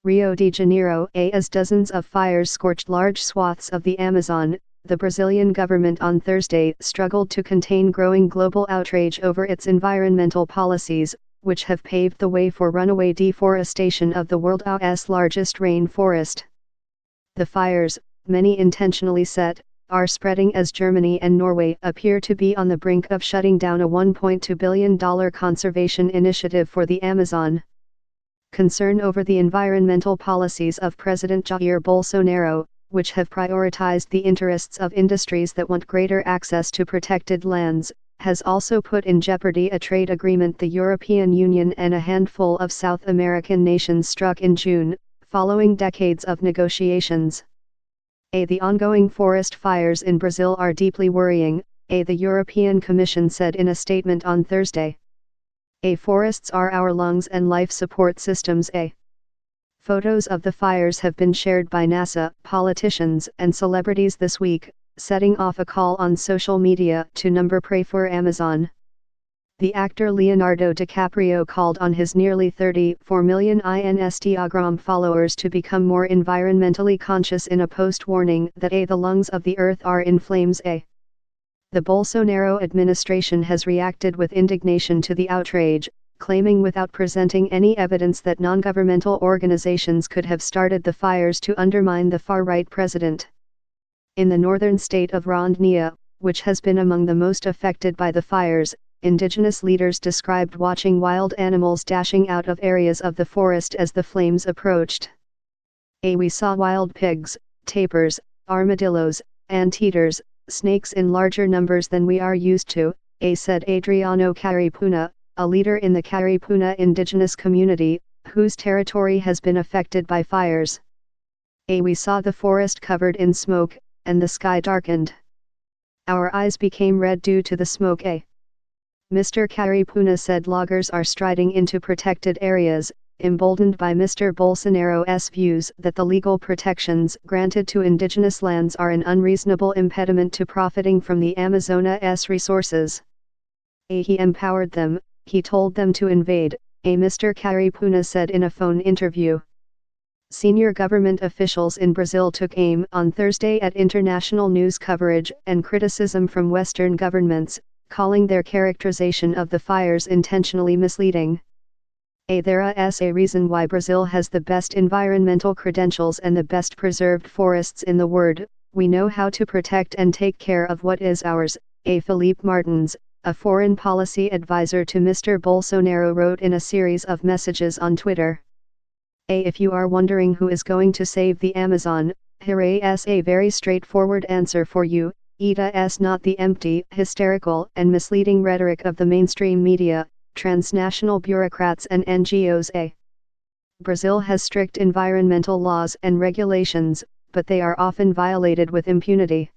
Rio de Janeiro. As dozens of fires scorched large swaths of the Amazon, the Brazilian government on Thursday struggled to contain growing global outrage over its environmental policies, which have paved the way for runaway deforestation of the world's largest rainforest. The fires, many intentionally set, are spreading as Germany and Norway appear to be on the brink of shutting down a $1.2 billion conservation initiative for the Amazon. Concern over the environmental policies of President Jair Bolsonaro, which have prioritized the interests of industries that want greater access to protected lands, has also put in jeopardy a trade agreement the European Union and a handful of South American nations struck in June, following decades of negotiations. The ongoing forest fires in Brazil are deeply worrying, the European Commission said in a statement on Thursday. Forests are our lungs and life support systems. Photos of the fires have been shared by NASA, politicians and celebrities this week, setting off a call on social media to pray for Amazon. The actor Leonardo DiCaprio called on his nearly 34 million Instagram followers to become more environmentally conscious in a post warning that the lungs of the earth are in flames. The Bolsonaro administration has reacted with indignation to the outrage, claiming without presenting any evidence that non-governmental organizations could have started the fires to undermine the far-right president. In the northern state of Rondônia, which has been among the most affected by the fires, indigenous leaders described watching wild animals dashing out of areas of the forest as the flames approached. We saw wild pigs, tapirs, armadillos, anteaters, snakes in larger numbers than we are used to, said Adriano Caripuna, a leader in the Caripuna indigenous community, whose territory has been affected by fires. We saw the forest covered in smoke, and the sky darkened. Our eyes became red due to the smoke. Mr. Caripuna said loggers are striding into protected areas, emboldened by Mr. Bolsonaro's views that the legal protections granted to indigenous lands are an unreasonable impediment to profiting from the Amazonas resources. He empowered them, he told them to invade, Mr. Caripuna said in a phone interview. Senior government officials in Brazil took aim on Thursday at international news coverage and criticism from Western governments, calling their characterization of the fires intentionally misleading. There is a reason why Brazil has the best environmental credentials and the best preserved forests in the world. We know how to protect and take care of what is ours, Felipe Martins, a foreign policy advisor to Mr. Bolsonaro, wrote in a series of messages on Twitter. If you are wondering who is going to save the Amazon, here is a very straightforward answer for you. It is not the empty, hysterical and misleading rhetoric of the mainstream media, transnational bureaucrats and NGOs. Brazil has strict environmental laws and regulations, but they are often violated with impunity.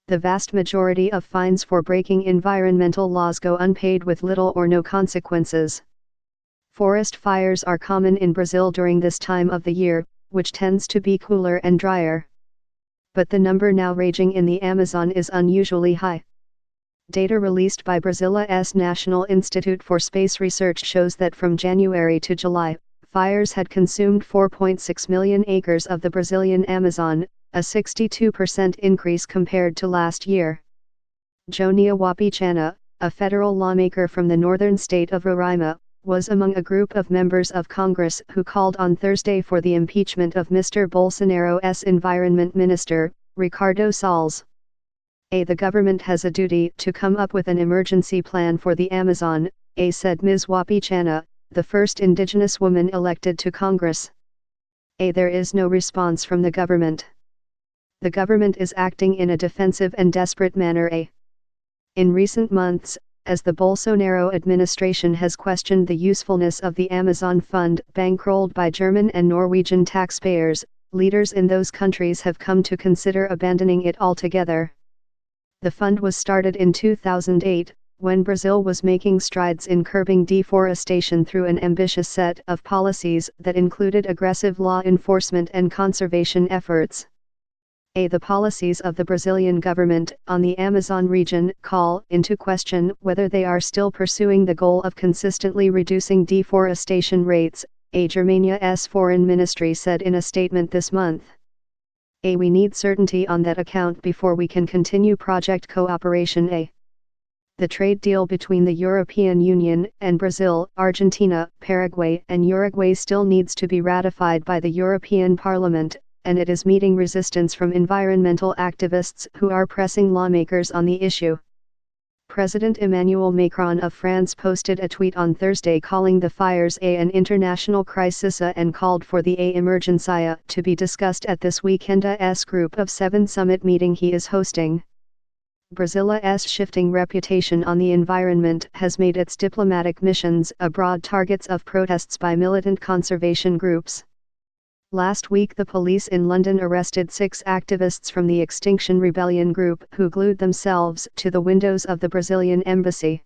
The vast majority of fines for breaking environmental laws go unpaid with little or no consequences. Forest fires are common in Brazil during this time of the year, which tends to be cooler and drier. But the number now raging in the Amazon is unusually high. Data released by Brazil's National Institute for Space Research shows that from January to July, fires had consumed 4.6 million acres of the Brazilian Amazon, a 62% increase compared to last year. Jonia Wapichana, a federal lawmaker from the northern state of Roraima, was among a group of members of Congress who called on Thursday for the impeachment of Mr. Bolsonaro's Environment Minister, Ricardo Salles. The government has a duty to come up with an emergency plan for the Amazon, said Ms. Wapichana, the first indigenous woman elected to Congress. There is no response from the government. The government is acting in a defensive and desperate manner. In recent months, as the Bolsonaro administration has questioned the usefulness of the Amazon Fund bankrolled by German and Norwegian taxpayers, leaders in those countries have come to consider abandoning it altogether. The fund was started in 2008, when Brazil was making strides in curbing deforestation through an ambitious set of policies that included aggressive law enforcement and conservation efforts. The policies of the Brazilian government on the Amazon region call into question whether they are still pursuing the goal of consistently reducing deforestation rates, Germania's foreign ministry said in a statement this month. We need certainty on that account before we can continue project cooperation. The trade deal between the European Union and Brazil, Argentina, Paraguay and Uruguay still needs to be ratified by the European Parliament, and it is meeting resistance from environmental activists who are pressing lawmakers on the issue. President Emmanuel Macron of France posted a tweet on Thursday calling the fires an international crisis and called for the emergency to be discussed at this weekend's Group of 7 summit meeting he is hosting. Brazil's shifting reputation on the environment has made its diplomatic missions abroad targets of protests by militant conservation groups. Last week the police in London arrested 6 activists from the Extinction Rebellion group who glued themselves to the windows of the Brazilian embassy.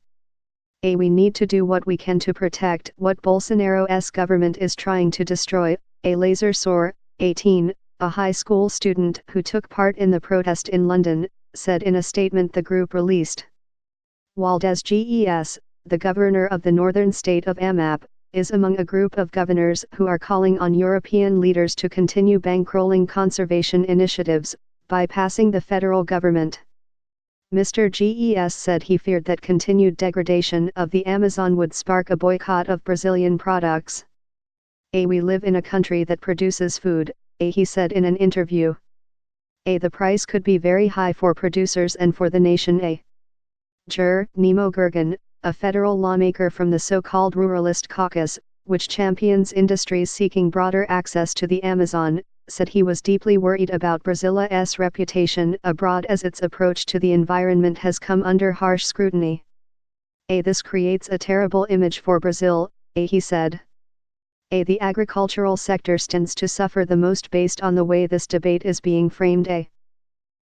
We need to do what we can to protect what Bolsonaro's government is trying to destroy, a Laser Soar, 18, a high school student who took part in the protest in London, said in a statement the group released. Waldez Ges, the governor of the northern state of Amap, is among a group of governors who are calling on European leaders to continue bankrolling conservation initiatives, bypassing the federal government. Mr. Ges said he feared that continued degradation of the Amazon would spark a boycott of Brazilian products. We live in a country that produces food, he said in an interview. The price could be very high for producers and for the nation. Nemo Gergen, a federal lawmaker from the so-called Ruralist Caucus, which champions industries seeking broader access to the Amazon, said he was deeply worried about Brazil's reputation abroad as its approach to the environment has come under harsh scrutiny. This creates a terrible image for Brazil, he said. The agricultural sector stands to suffer the most based on the way this debate is being framed.